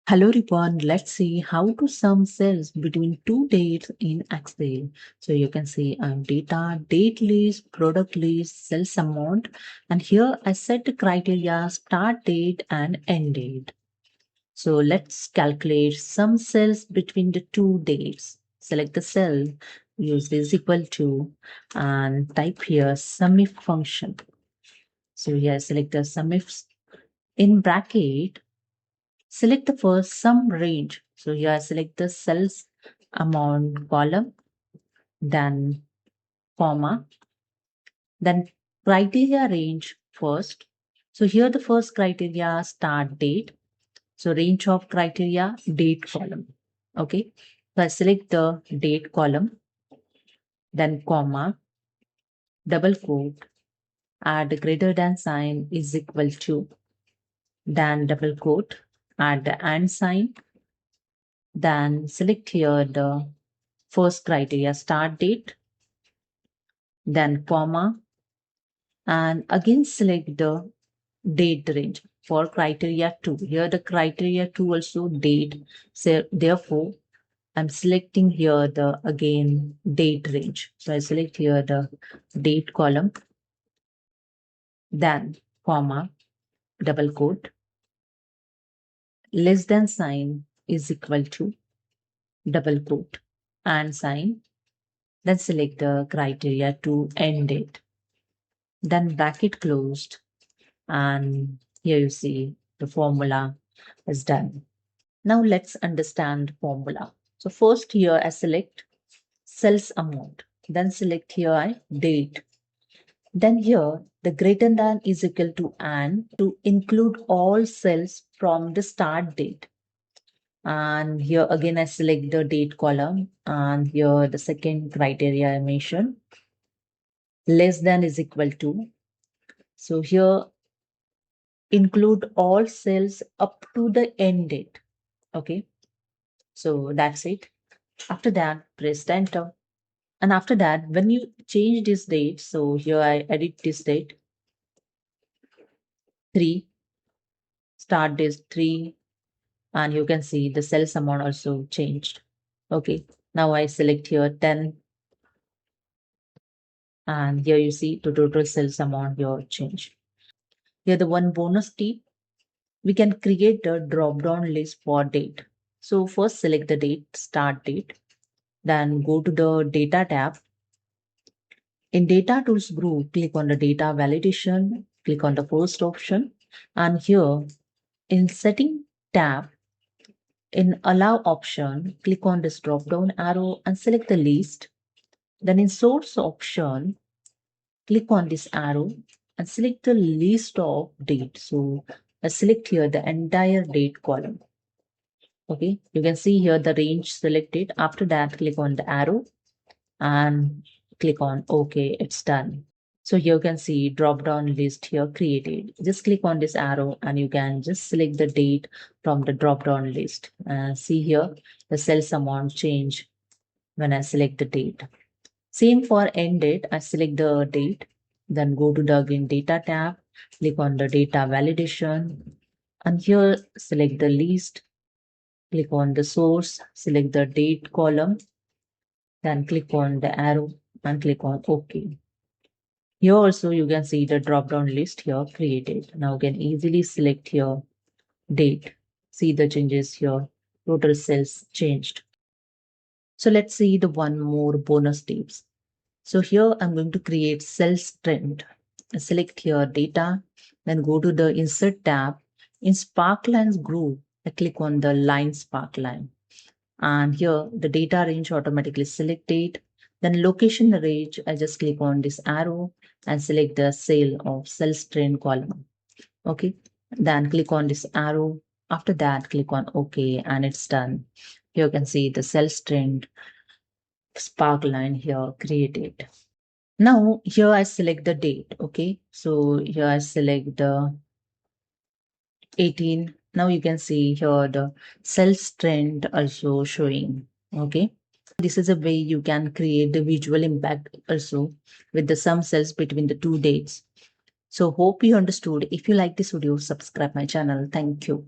Hello everyone, let's see how to sum cells between two dates in Excel. So you can see data, date list, product list, sales amount, and here I set the criteria start date and end date. So let's calculate sum cells between the two dates. Select the cell, use is equal to, and type here sumif function. So here select the sumif in bracket. Select the first sum range. So here select the cells amount column, then comma, then criteria range first. So here the first criteria start date. So range of criteria date column. Okay. So I select the date column, then comma, double quote, add greater than sign is equal to, then double quote, add the and sign, then select here the first criteria start date, then comma, and again select the date range for criteria 2. Here the criteria 2 also date. So therefore, I'm selecting here the again date range. So I select here the date column, then comma, double quote, less than sign is equal to, double quote, and sign. Then select the criteria to end date. Then bracket closed, and here you see the formula is done. Now let's understand the formula. So first here I select cells amount, then select here I date. Then here the greater than is equal to and to include all cells from the start date. And here again I select the date column, and here the second criteria I mentioned, less than is equal to. So here include all cells up to the end date. Okay, so that's it. After that, press enter. And after that, when you change this date, so here I edit this date 3, start date 3, and you can see the sales amount also changed. Okay, now I select here 10, and here you see the total sales amount here change. Here the one bonus tip, we can create a drop down list for date. So first select the date, start date, then go to the data tab. In data tools group, click on the data validation, click on the first option, and here in setting tab, in allow option, click on this drop down arrow and select the list. Then in source option, click on this arrow and select the list of date. So I select here the entire date column. Okay, you can see here the range selected. After that, click on the arrow and click on OK, it's done. So here you can see drop down list here created. Just click on this arrow and you can just select the date from the drop down list. See here the sales amount change when I select the date. Same for end date. I select the date, then go to the again data tab, click on the data validation, and here select the list, click on the source, select the date column, then click on the arrow and click on OK. Here also you can see the drop down list here created. Now you can easily select here date. See the changes here. Total cells changed. So let's see the one more bonus tips. So here I'm going to create cells trend. Select here data, then go to the insert tab. In sparklines group, I click on the line sparkline. And here the data range automatically selected. Then location range, I just click on this arrow and select the cell of cells trend column. Okay, then click on this arrow. After that, click on OK, and it's done. Here you can see the cells trend sparkline here created. Now here I select the date. Okay, so here I select the 18. Now you can see here the sales trend also showing. Okay, this is a way you can create the visual impact also with the sum cells between the two dates. So hope you understood. If you like this video, subscribe my channel. Thank you.